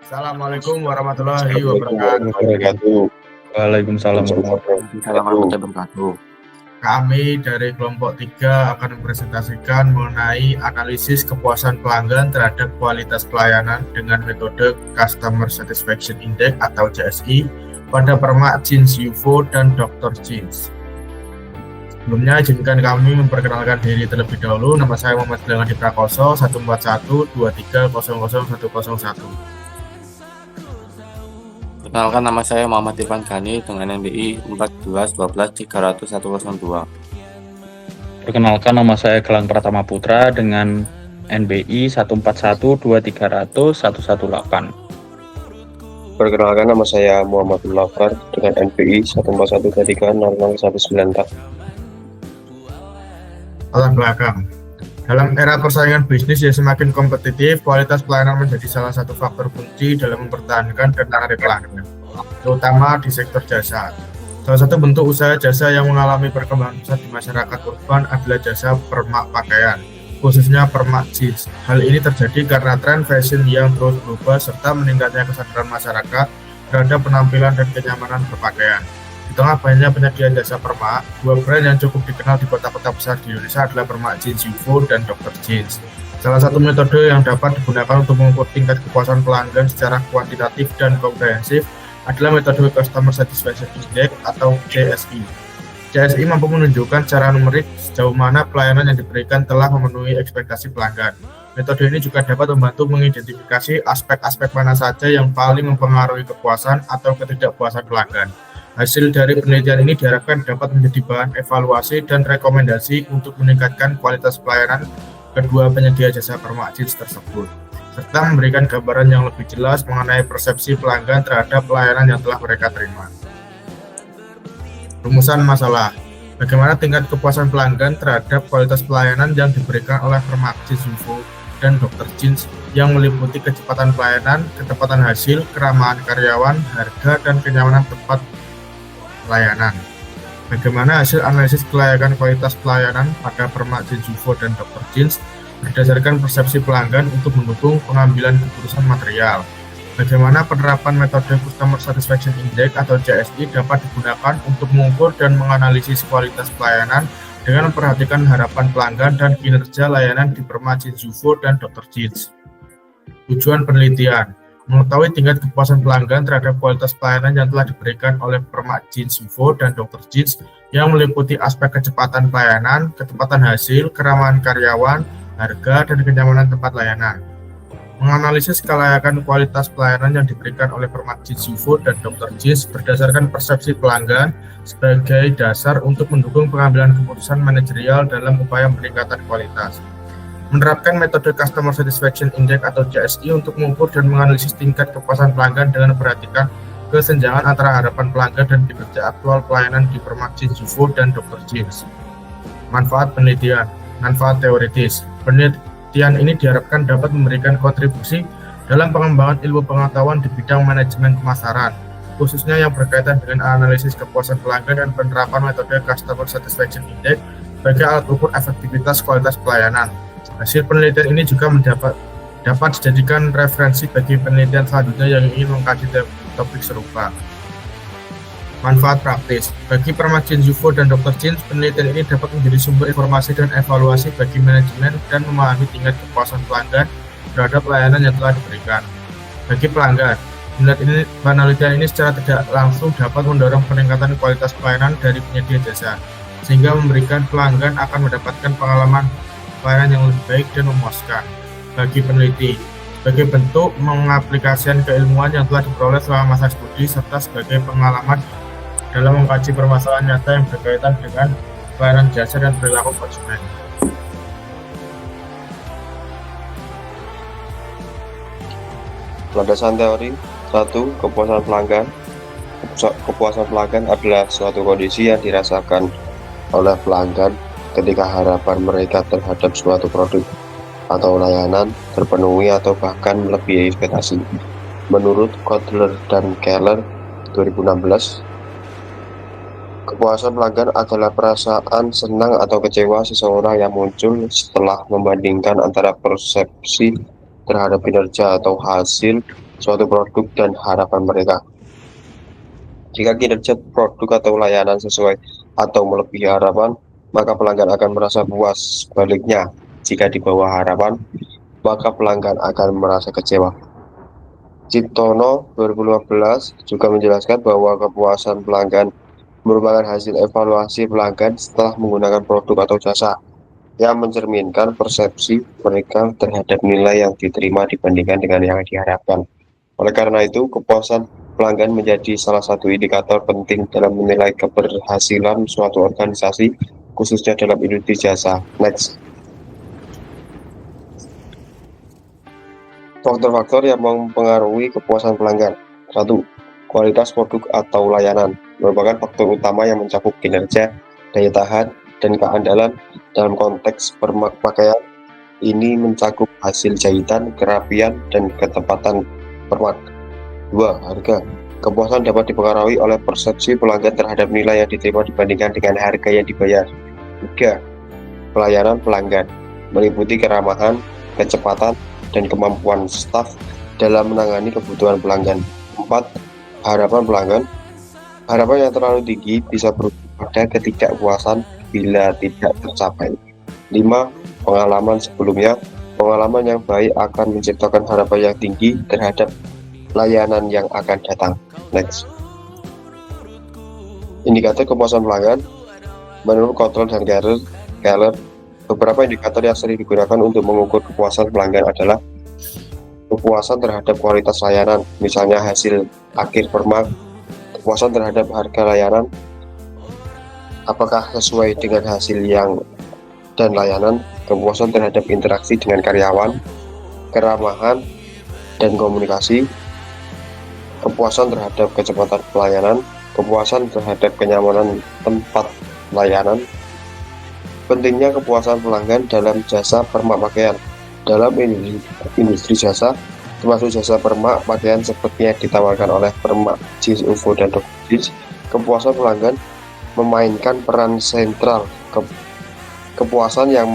Assalamualaikum warahmatullahi Assalamualaikum wabarakatuh. warahmatullahi wabarakatuh. Waalaikumsalam warahmatullahi Waalaikumsalam wabarakatuh. Kami dari kelompok 3 akan mempresentasikan mengenai analisis kepuasan pelanggan terhadap kualitas pelayanan dengan metode Customer Satisfaction Index atau CSI pada Permak Jeans UFO dan Dr. Jeans. Sebelumnya izinkan kami memperkenalkan diri terlebih dahulu. Nama saya Muhammad Adi Prakoso, 14123000101. Perkenalkan, nama saya Muhammad Irfan Ghani dengan NBI 14123000102. Perkenalkan, nama saya Gelang Pratama Putra dengan NBI 14123000118. Perkenalkan, nama saya Muhammad Lafar dengan NPI 14123000194. Latar belakang. Dalam era persaingan bisnis yang semakin kompetitif, kualitas pelayanan menjadi salah satu faktor kunci dalam mempertahankan dan menarik pelanggan, terutama di sektor jasa. Salah satu bentuk usaha jasa yang mengalami perkembangan besar di masyarakat urban adalah jasa permak pakaian, khususnya permak jeans. Hal ini terjadi karena tren fashion yang terus berubah serta meningkatnya kesadaran masyarakat terhadap penampilan dan kenyamanan berpakaian. Di tengah banyaknya penyediaan jasa permak, dua brand yang cukup dikenal di kota-kota besar di Indonesia adalah Permak Jeans UFO dan Dr. Jeans. Salah satu metode yang dapat digunakan untuk mengukur tingkat kepuasan pelanggan secara kuantitatif dan komprehensif adalah metode Customer Satisfaction Index atau CSI. CSI mampu menunjukkan secara numerik sejauh mana pelayanan yang diberikan telah memenuhi ekspektasi pelanggan. Metode ini juga dapat membantu mengidentifikasi aspek-aspek mana saja yang paling mempengaruhi kepuasan atau ketidakpuasan pelanggan. Hasil dari penelitian ini diharapkan dapat menjadi bahan evaluasi dan rekomendasi untuk meningkatkan kualitas pelayanan kedua penyedia jasa permak jeans tersebut, serta memberikan gambaran yang lebih jelas mengenai persepsi pelanggan terhadap pelayanan yang telah mereka terima. Rumusan masalah. Bagaimana tingkat kepuasan pelanggan terhadap kualitas pelayanan yang diberikan oleh Permak Jeans UFO dan Dr. Jeans yang meliputi kecepatan pelayanan, ketepatan hasil, keramahan karyawan, harga, dan kenyamanan tempat pelayanan. Bagaimana hasil analisis kelayakan kualitas pelayanan pada Permak Jeans UFO dan Dr. Jeans berdasarkan persepsi pelanggan untuk mendukung pengambilan keputusan material. Bagaimana penerapan metode Customer Satisfaction Index atau CSI dapat digunakan untuk mengukur dan menganalisis kualitas pelayanan dengan memperhatikan harapan pelanggan dan kinerja layanan di Permak Jeans UFO dan Dr. Jeans. Tujuan penelitian: mengetahui tingkat kepuasan pelanggan terhadap kualitas pelayanan yang telah diberikan oleh Permak Jeans UFO dan Dr. Jeans yang meliputi aspek kecepatan pelayanan, ketepatan hasil, keramahan karyawan, harga, dan kenyamanan tempat layanan. Menganalisis kelayakan kualitas pelayanan yang diberikan oleh Permak Jeans UFO dan Dr. Jeans berdasarkan persepsi pelanggan sebagai dasar untuk mendukung pengambilan keputusan manajerial dalam upaya peningkatan kualitas. Menerapkan metode Customer Satisfaction Index atau CSI untuk mengukur dan menganalisis tingkat kepuasan pelanggan dengan memperhatikan kesenjangan antara harapan pelanggan dan kinerja aktual pelayanan di Permak Jeans UFO dan Dr. Jeans. Manfaat penelitian. Manfaat teoritis. Penelitian ini diharapkan dapat memberikan kontribusi dalam pengembangan ilmu pengetahuan di bidang manajemen pemasaran, khususnya yang berkaitan dengan analisis kepuasan pelanggan dan penerapan metode Customer Satisfaction Index sebagai alat ukur efektivitas kualitas pelayanan. Hasil penelitian ini juga dapat dijadikan referensi bagi penelitian selanjutnya yang ingin mengkaji topik serupa. Manfaat praktis. Bagi Permak Jeans UFO dan Dr. Jeans, penelitian ini dapat menjadi sumber informasi dan evaluasi bagi manajemen dan memahami tingkat kepuasan pelanggan terhadap layanan yang telah diberikan. Bagi pelanggan, penelitian ini secara tidak langsung dapat mendorong peningkatan kualitas pelayanan dari penyedia jasa, sehingga memberikan pelanggan akan mendapatkan pengalaman pelayanan yang lebih baik dan memuaskan. Bagi peneliti, sebagai bentuk mengaplikasikan keilmuan yang telah diperoleh selama masa studi serta sebagai pengalaman dalam mengkaji permasalahan nyata yang berkaitan dengan pelayanan jasa dan perilaku konsumen. Landasan teori 1. Kepuasan pelanggan. Kepuasan pelanggan adalah suatu kondisi yang dirasakan oleh pelanggan ketika harapan mereka terhadap suatu produk atau layanan terpenuhi atau bahkan melebihi ekspektasi. Menurut Kotler dan Keller 2016, kepuasan pelanggan adalah perasaan senang atau kecewa seseorang yang muncul setelah membandingkan antara persepsi terhadap kinerja atau hasil suatu produk dan harapan mereka. Jika kinerja produk atau layanan sesuai atau melebihi harapan, maka pelanggan akan merasa puas. Sebaliknya, jika di bawah harapan, maka pelanggan akan merasa kecewa. Ciptono 2015 juga menjelaskan bahwa kepuasan pelanggan merupakan hasil evaluasi pelanggan setelah menggunakan produk atau jasa yang mencerminkan persepsi mereka terhadap nilai yang diterima dibandingkan dengan yang diharapkan. Oleh karena itu, kepuasan pelanggan menjadi salah satu indikator penting dalam menilai keberhasilan suatu organisasi, khususnya dalam industri jasa. Next. Faktor-faktor yang mempengaruhi kepuasan pelanggan. 1. Kualitas produk atau layanan merupakan faktor utama yang mencakup kinerja, daya tahan, dan keandalan dalam konteks permak pakaian. Ini mencakup hasil jahitan, kerapian, dan ketepatan permak. 2. Harga. Kepuasan dapat dipengaruhi oleh persepsi pelanggan terhadap nilai yang diterima dibandingkan dengan harga yang dibayar. 3. Pelayanan pelanggan meliputi keramahan, kecepatan, dan kemampuan staf dalam menangani kebutuhan pelanggan. 4. Harapan pelanggan. Harapan yang terlalu tinggi bisa berujung pada ketidakpuasan bila tidak tercapai. 5. Pengalaman sebelumnya. Pengalaman yang baik akan menciptakan harapan yang tinggi terhadap layanan yang akan datang. Next. Indikator kepuasan pelanggan. Menurut Cottrell dan Keller, beberapa indikator yang sering digunakan untuk mengukur kepuasan pelanggan adalah kepuasan terhadap kualitas layanan, misalnya hasil akhir permak, kepuasan terhadap harga layanan, apakah sesuai dengan hasil yang dan layanan, kepuasan terhadap interaksi dengan karyawan, keramahan dan komunikasi, kepuasan terhadap kecepatan pelayanan, kepuasan terhadap kenyamanan tempat layanan. Pentingnya kepuasan pelanggan dalam jasa permak pakaian. Dalam industri jasa, termasuk jasa permak pakaian seperti yang ditawarkan oleh Permak Jeans UFO dan Dr. Jeans, kepuasan pelanggan memainkan peran sentral. Kepuasan yang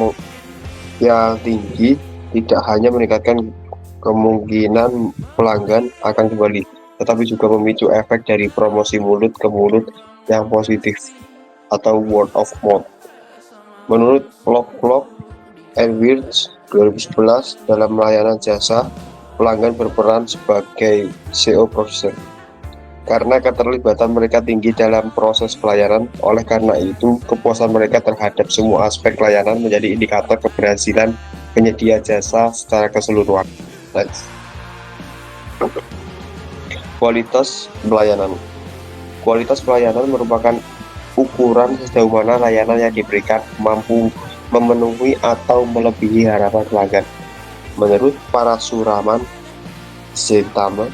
tinggi tidak hanya meningkatkan kemungkinan pelanggan akan kembali, tetapi juga memicu efek dari promosi mulut ke mulut yang positif atau word of mouth. Menurut Lovelock and Wirtz 2011, dalam layanan jasa, pelanggan berperan sebagai CO processor. Karena keterlibatan mereka tinggi dalam proses pelayanan, oleh karena itu kepuasan mereka terhadap semua aspek layanan menjadi indikator keberhasilan penyedia jasa secara keseluruhan. Next. Kualitas pelayanan. Kualitas pelayanan merupakan ukuran sejauh mana layanan yang diberikan mampu memenuhi atau melebihi harapan pelanggan. Menurut Parasuraman, Zetama,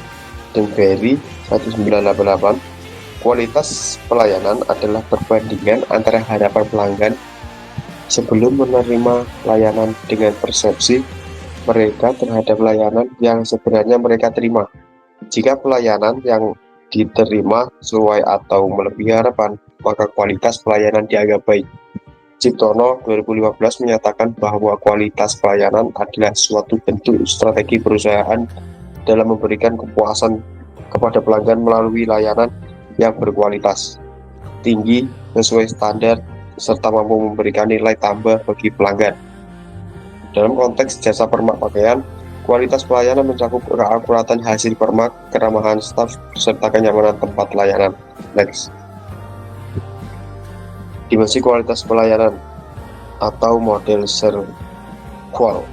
dan Berry 1988, kualitas pelayanan adalah perbandingan antara harapan pelanggan sebelum menerima layanan dengan persepsi mereka terhadap layanan yang sebenarnya mereka terima. Jika pelayanan yang diterima sesuai atau melebihi harapan, maka kualitas pelayanan dianggap baik. Ciptono 2015 menyatakan bahwa kualitas pelayanan adalah suatu bentuk strategi perusahaan dalam memberikan kepuasan kepada pelanggan melalui layanan yang berkualitas tinggi, sesuai standar, serta mampu memberikan nilai tambah bagi pelanggan. Dalam konteks jasa permak pakaian, kualitas pelayanan mencakup keakuratan hasil permak, keramahan staf, serta kenyamanan tempat layanan. Next. Dimensi kualitas pelayanan atau model serve-qual.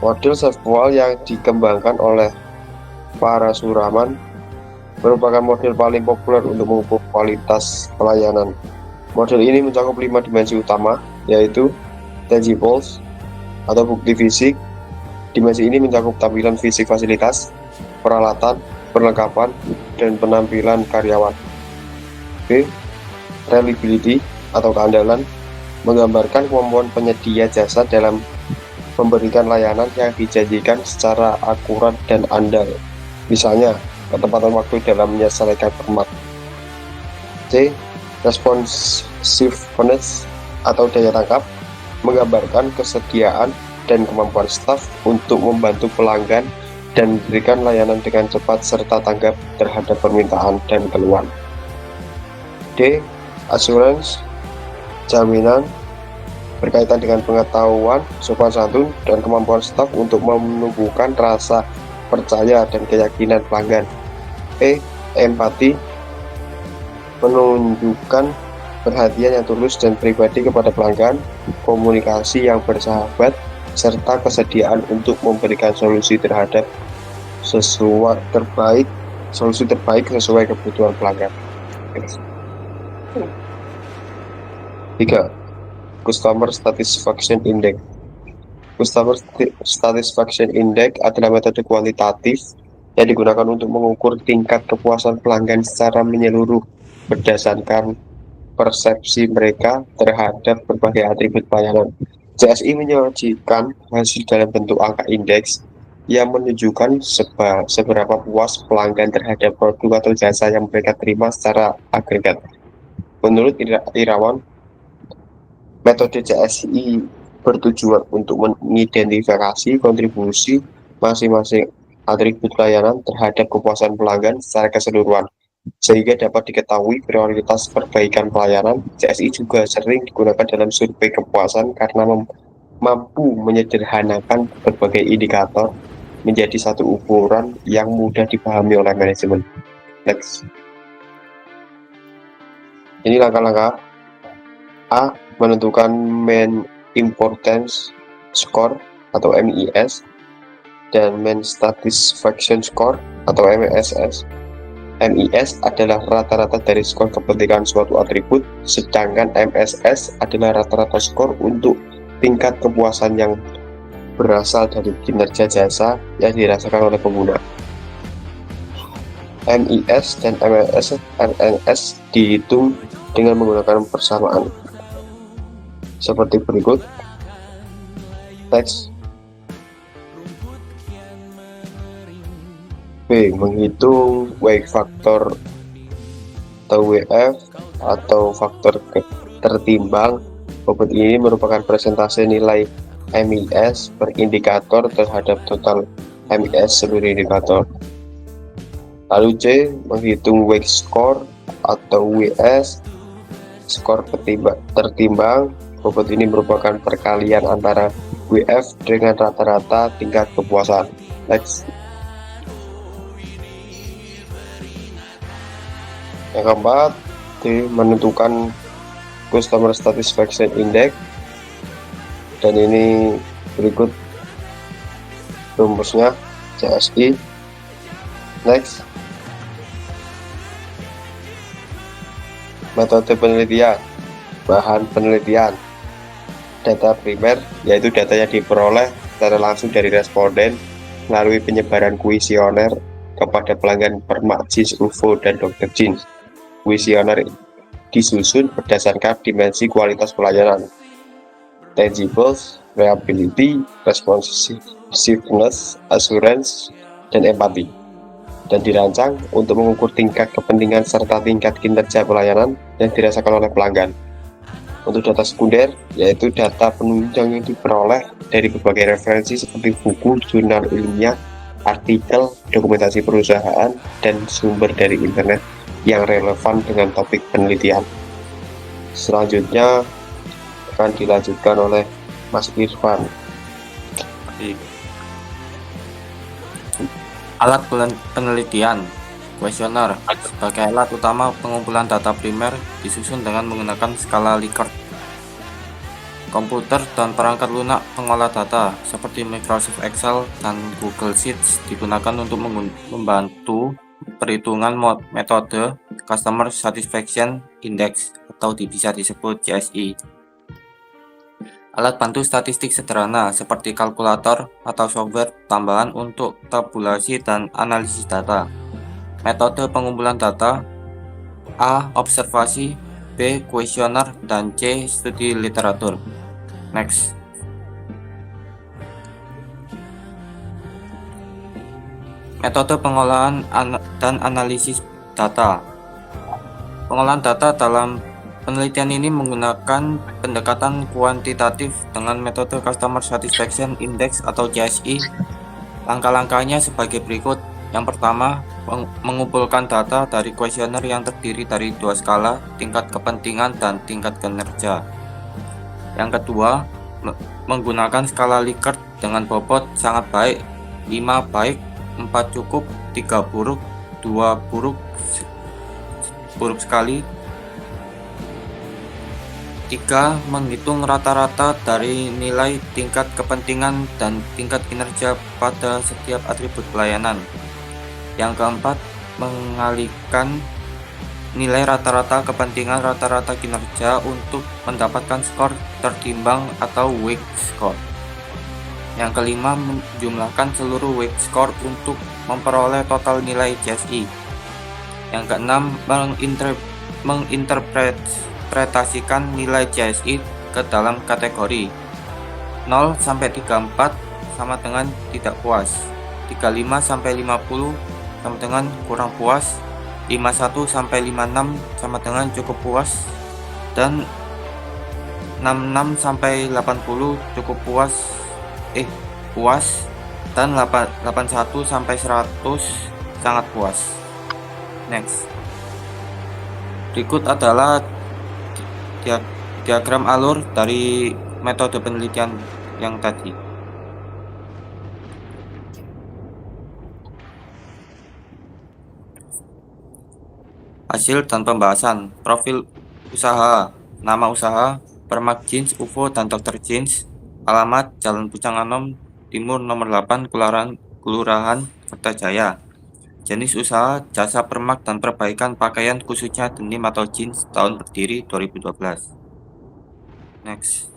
Model serve-qual yang dikembangkan oleh Parasuraman merupakan model paling populer untuk mengukur kualitas pelayanan. Model ini mencakup 5 dimensi utama, yaitu tangibles atau bukti fisik. Dimensi ini mencakup tampilan fisik fasilitas, peralatan, perlengkapan, dan penampilan karyawan. B. Reliability atau keandalan menggambarkan kemampuan penyedia jasa dalam memberikan layanan yang dijanjikan secara akurat dan andal. Misalnya, ketepatan waktu dalam menyelesaikan permak. C. Responsiveness atau daya tangkap menggambarkan kesediaan dan kemampuan staf untuk membantu pelanggan dan memberikan layanan dengan cepat serta tanggap terhadap permintaan dan keluhan. D. Assurance, jaminan berkaitan dengan pengetahuan, sopan santun, dan kemampuan staf untuk menumbuhkan rasa percaya dan keyakinan pelanggan. E. Empati, menunjukkan perhatian yang tulus dan pribadi kepada pelanggan, komunikasi yang bersahabat, serta kesediaan untuk memberikan solusi terbaik sesuai kebutuhan pelanggan. 3. Customer Satisfaction Index. Customer Satisfaction Index adalah metode kuantitatif yang digunakan untuk mengukur tingkat kepuasan pelanggan secara menyeluruh berdasarkan persepsi mereka terhadap berbagai atribut pelayanan. CSI menyajikan hasil dalam bentuk angka indeks yang menunjukkan seberapa puas pelanggan terhadap produk atau jasa yang mereka terima secara agregat. Menurut Irawan, metode CSI bertujuan untuk mengidentifikasi kontribusi masing-masing atribut layanan terhadap kepuasan pelanggan secara keseluruhan, sehingga dapat diketahui prioritas perbaikan pelayanan. CSI juga sering digunakan dalam survei kepuasan karena mampu menyederhanakan berbagai indikator menjadi satu ukuran yang mudah dipahami oleh manajemen. Next. Ini langkah-langkah. A. Menentukan Main Importance Score atau MIS dan Main Satisfaction Score atau MSS. MIS adalah rata-rata dari skor kepentingan suatu atribut, sedangkan MSS adalah rata-rata skor untuk tingkat kepuasan yang berasal dari kinerja jasa yang dirasakan oleh pengguna. MIS dan MNS dihitung dengan menggunakan persamaan seperti berikut. Teks. B. Menghitung wake factor atau WF atau faktor tertimbang. Bobot ini merupakan presentase nilai MIS per indikator terhadap total MIS seluruh indikator. Lalu C. Menghitung wake score atau WS, skor tertimbang. Bobot ini merupakan perkalian antara WF dengan rata-rata tingkat kepuasan. Next. Yang keempat, D. Menentukan Customer Satisfaction Index, dan ini berikut rumusnya CSI. Next. Metode penelitian, bahan penelitian, data primer, yaitu data yang diperoleh secara langsung dari responden melalui penyebaran kuesioner kepada pelanggan Permak Jeans UFO dan Dr. Jeans. Kuesioner disusun berdasarkan dimensi kualitas pelayanan, tangibles, reliability, responsiveness, assurance, dan empati, dan dirancang untuk mengukur tingkat kepentingan serta tingkat kinerja pelayanan yang dirasakan oleh pelanggan. Untuk data sekunder, yaitu data penunjang yang diperoleh dari berbagai referensi seperti buku, jurnal ilmiah, artikel, dokumentasi perusahaan, dan sumber dari internet yang relevan dengan topik penelitian. Selanjutnya akan dilanjutkan oleh Mas Irfan. Alat penelitian, kuesioner, sebagai alat utama pengumpulan data primer disusun dengan menggunakan skala Likert. Komputer dan perangkat lunak pengolah data seperti Microsoft Excel dan Google Sheets digunakan untuk membantu perhitungan metode Customer Satisfaction Index atau bisa disebut CSI. Alat bantu statistik sederhana seperti kalkulator atau software tambahan untuk tabulasi dan analisis data. Metode pengumpulan data: A. Observasi, B. Kuesioner, dan C. Studi literatur. Next. Metode pengolahan dan analisis data. Pengolahan data dalam penelitian ini menggunakan pendekatan kuantitatif dengan metode Customer Satisfaction Index atau CSI Langkah-langkahnya sebagai berikut. Yang pertama, mengumpulkan data dari kuesioner yang terdiri dari 2 skala, tingkat kepentingan dan tingkat kinerja. Yang kedua, menggunakan skala Likert dengan bobot sangat baik, 5 baik, 4 cukup, 3 buruk, 2 buruk sekali. 3. Menghitung rata-rata dari nilai tingkat kepentingan dan tingkat kinerja pada setiap atribut pelayanan. Yang keempat, mengalihkan nilai rata-rata kepentingan rata-rata kinerja untuk mendapatkan skor tertimbang atau weight score. Yang kelima, menjumlahkan seluruh weight score untuk memperoleh total nilai CSI. Yang keenam, menginterpretasikan nilai CSI ke dalam kategori 0 sampai 34 sama dengan tidak puas, 35 sampai 50 sama dengan kurang puas, 51 sampai 56 sama dengan cukup puas, dan 66 sampai 80 cukup puas, dan 81 sampai 100 sangat puas. Next. Berikut adalah diagram alur dari metode penelitian yang tadi. Hasil dan pembahasan. Profil usaha, nama usaha, Permak Jeans, UFO, dan Dr. Jeans. Alamat Jalan Pucang Anom Timur nomor 8, Kelurahan Kertajaya. Jenis usaha, jasa permak dan perbaikan pakaian khususnya denim atau jeans. Tahun berdiri 2012. Next.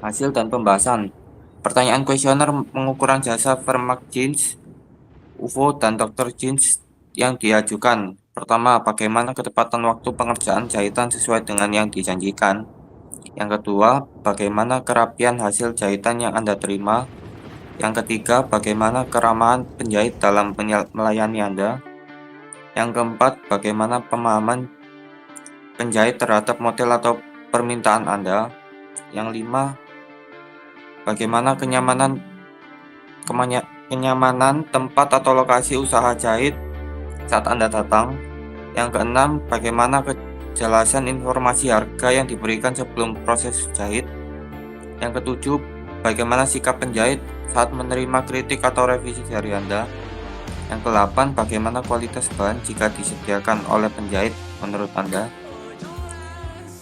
Hasil dan pembahasan. Pertanyaan kuesioner pengukuran jasa permak jeans, UFO, dan Dr. Jeans yang diajukan. Pertama, bagaimana ketepatan waktu pengerjaan jahitan sesuai dengan yang dijanjikan. Yang kedua, bagaimana kerapian hasil jahitan yang Anda terima. Yang ketiga, bagaimana keramahan penjahit dalam melayani Anda. Yang keempat, bagaimana pemahaman penjahit terhadap model atau permintaan Anda. Yang lima, bagaimana kenyamanan tempat atau lokasi usaha jahit saat Anda datang. Yang keenam, bagaimana kejelasan informasi harga yang diberikan sebelum proses jahit. Yang ketujuh, bagaimana sikap penjahit saat menerima kritik atau revisi dari Anda. Yang ke-8, bagaimana kualitas bahan jika disediakan oleh penjahit menurut Anda.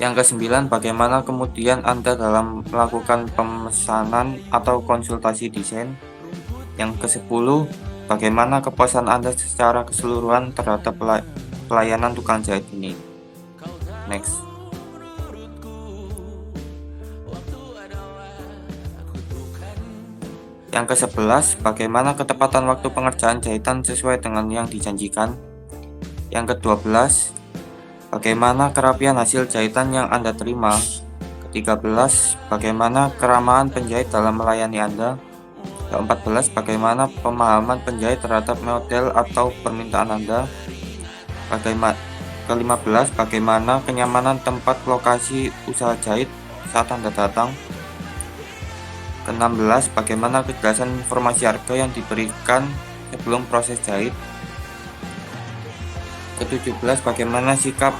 Yang ke-9, bagaimana kemudian Anda dalam melakukan pemesanan atau konsultasi desain. Yang ke-10, bagaimana kepuasan Anda secara keseluruhan terhadap pelayanan tukang jahit ini. Next. Yang ke-11, bagaimana ketepatan waktu pengerjaan jahitan sesuai dengan yang dijanjikan. Yang ke-12, bagaimana kerapian hasil jahitan yang Anda terima. Ke-13, bagaimana keramahan penjahit dalam melayani Anda. Ke-14, bagaimana pemahaman penjahit terhadap model atau permintaan Anda. Ke-15, bagaimana kenyamanan tempat lokasi usaha jahit saat Anda datang. Ke-16, bagaimana kejelasan informasi harga yang diberikan sebelum proses jahit. Ke-17, bagaimana sikap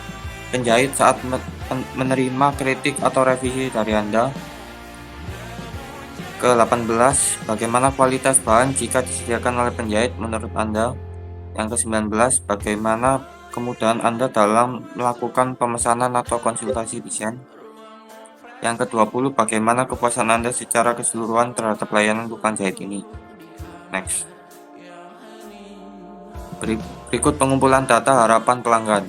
penjahit saat menerima kritik atau revisi dari Anda. Ke-18, bagaimana kualitas bahan jika disediakan oleh penjahit menurut Anda. Yang ke-19, bagaimana kemudahan Anda dalam melakukan pemesanan atau konsultasi desain. Yang ke-20, bagaimana kepuasan Anda secara keseluruhan terhadap layanan tukang jahit ini. Next. Berikut pengumpulan data harapan pelanggan.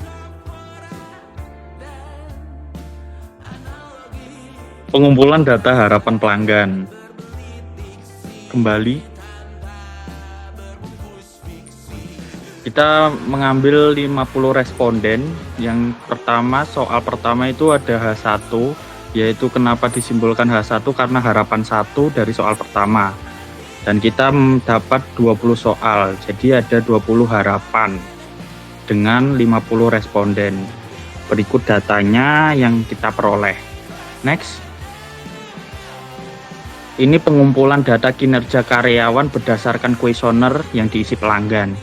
Pengumpulan data harapan pelanggan. Kembali. Kita mengambil 50 responden. Yang pertama, soal pertama itu ada H1, yaitu kenapa disimpulkan H1 karena harapan 1 dari soal pertama. Dan kita mendapat 20 soal, jadi ada 20 harapan dengan 50 responden. Berikut datanya yang kita peroleh. Next. Ini pengumpulan data kinerja karyawan berdasarkan kuesioner yang diisi pelanggan.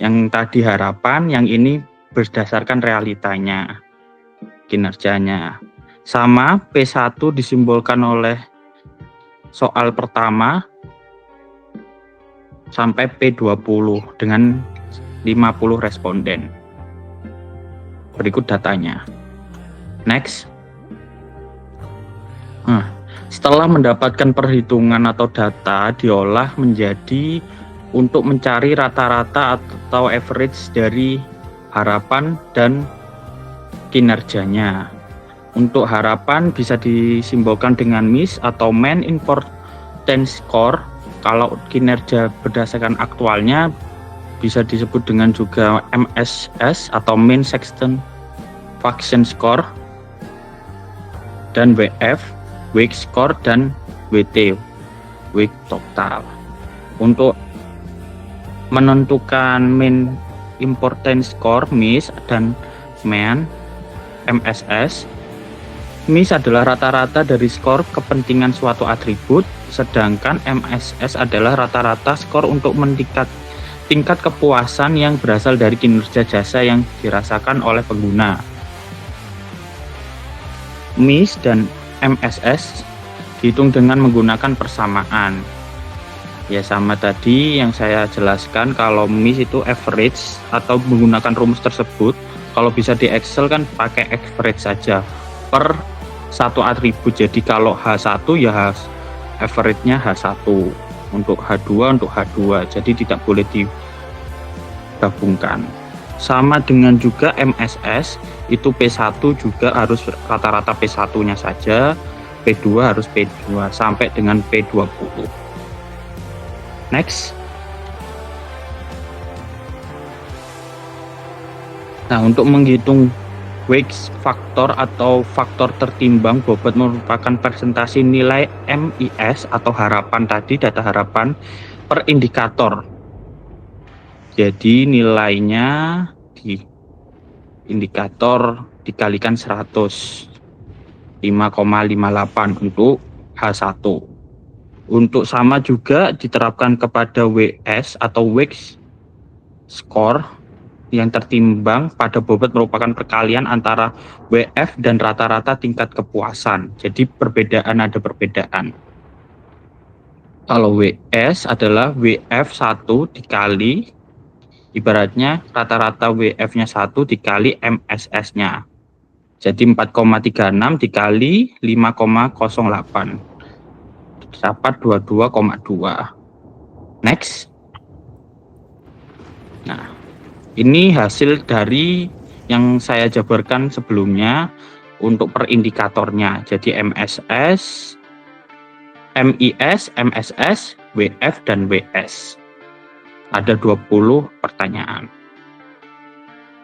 Yang tadi harapan, yang ini berdasarkan realitanya, kinerjanya. Sama, P1 disimbolkan oleh soal pertama sampai P20 dengan 50 responden. Berikut datanya. Next. Setelah mendapatkan perhitungan atau data, diolah menjadi untuk mencari rata-rata atau average dari harapan dan kinerjanya. Untuk harapan bisa disimbolkan dengan MIS atau Main Importance Score. Kalau kinerja berdasarkan aktualnya bisa disebut dengan juga MSS atau Main Satisfaction Score, dan WF, Week Score, dan WT, Week Total. Untuk menentukan Main Importance Score, MIS, dan Main, MSS. MIS adalah rata-rata dari skor kepentingan suatu atribut, sedangkan MSS adalah rata-rata skor untuk tingkat kepuasan yang berasal dari kinerja jasa yang dirasakan oleh pengguna. MIS dan MSS dihitung dengan menggunakan persamaan. Ya, sama tadi yang saya jelaskan, kalau MIS itu average atau menggunakan rumus tersebut. Kalau bisa di Excel kan pakai average saja per satu atribut. Jadi kalau H1 ya average-nya H1, untuk H2 untuk H2. Jadi tidak boleh digabungkan. Sama dengan juga MSS, itu P1 juga harus rata-rata P1-nya saja, P2 harus P2 sampai dengan P20. Next. Nah, untuk menghitung Weight faktor atau faktor tertimbang bobot merupakan presentasi nilai MIS atau harapan tadi, data harapan per indikator. Jadi nilainya di indikator dikalikan 100, 5,58 untuk H1. Untuk sama juga diterapkan kepada WS atau Weight Score yang tertimbang pada bobot merupakan perkalian antara WF dan rata-rata tingkat kepuasan. Jadi ada perbedaan. Kalau WS adalah WF1 dikali, ibaratnya rata-rata WF-nya 1 dikali MSS-nya. Jadi 4,36 dikali 5,08. Dapat 22,2. Next. Nah, ini hasil dari yang saya jabarkan sebelumnya untuk per indikatornya. Jadi MSS, MIS, MSS, WF, dan WS. Ada 20 pertanyaan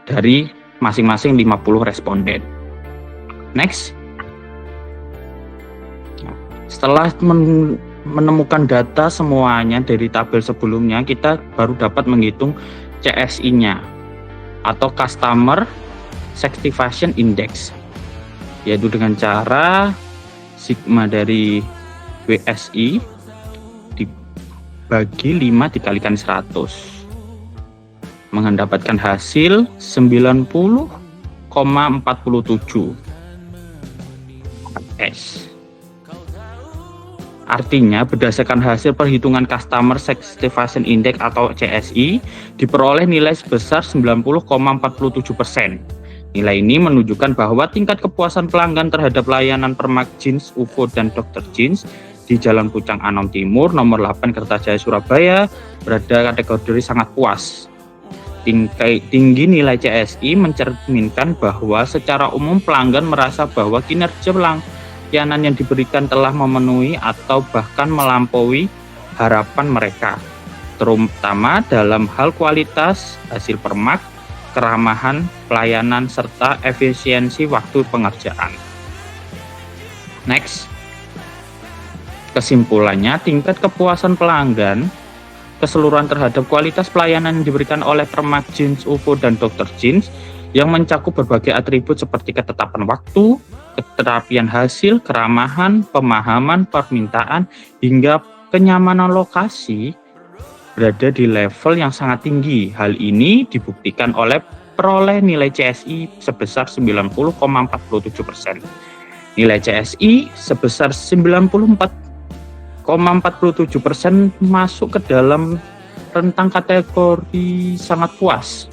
dari masing-masing 50 responden. Next. Setelah menemukan data semuanya dari tabel sebelumnya, kita baru dapat menghitung CSI-nya atau Customer Satisfaction Index, yaitu dengan cara sigma dari WSI dibagi 5 dikalikan 100, mendapatkan hasil 90,47 S. Artinya, berdasarkan hasil perhitungan Customer Satisfaction Index atau CSI, diperoleh nilai sebesar 90,47%. Nilai ini menunjukkan bahwa tingkat kepuasan pelanggan terhadap layanan Permak Jeans, UFO, dan Dr. Jeans di Jalan Pucang Anom Timur, nomor 8, Kertajaya, Surabaya, berada kategori sangat puas. Tinggi nilai CSI mencerminkan bahwa secara umum pelanggan merasa bahwa kinerja layanan yang diberikan telah memenuhi atau bahkan melampaui harapan mereka, terutama dalam hal kualitas hasil permak, keramahan pelayanan, serta efisiensi waktu pengerjaan. Next. Kesimpulannya, tingkat kepuasan pelanggan keseluruhan terhadap kualitas pelayanan yang diberikan oleh Permak Jeans, UFO, dan Dr. Jeans yang mencakup berbagai atribut seperti ketetapan waktu, keterapian hasil, keramahan, pemahaman, permintaan, hingga kenyamanan lokasi berada di level yang sangat tinggi. Hal ini dibuktikan oleh peroleh nilai CSI sebesar 90,47%. Nilai CSI sebesar 94,47% masuk ke dalam rentang kategori sangat puas,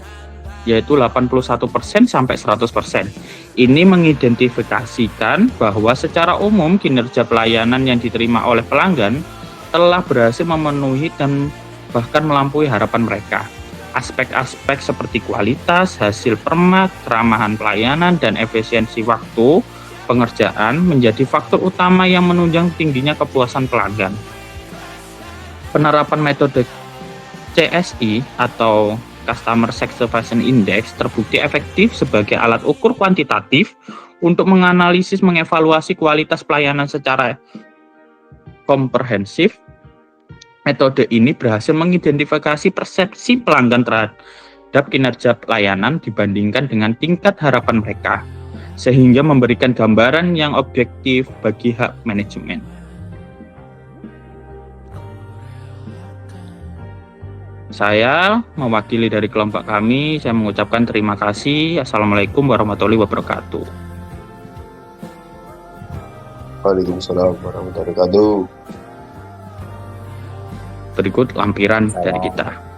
yaitu 81% sampai 100%. Ini mengidentifikasikan bahwa secara umum kinerja pelayanan yang diterima oleh pelanggan telah berhasil memenuhi dan bahkan melampaui harapan mereka. Aspek-aspek seperti kualitas, hasil permak, keramahan pelayanan, dan efisiensi waktu pengerjaan menjadi faktor utama yang menunjang tingginya kepuasan pelanggan. Penerapan metode CSI atau Customer Satisfaction Index terbukti efektif sebagai alat ukur kuantitatif untuk menganalisis mengevaluasi kualitas pelayanan secara komprehensif. Metode ini berhasil mengidentifikasi persepsi pelanggan terhadap kinerja pelayanan dibandingkan dengan tingkat harapan mereka, sehingga memberikan gambaran yang objektif bagi hak manajemen. Saya mewakili dari kelompok kami, saya mengucapkan terima kasih. Assalamualaikum warahmatullahi wabarakatuh. Waalaikumsalam warahmatullahi wabarakatuh. Berikut lampiran dari kita.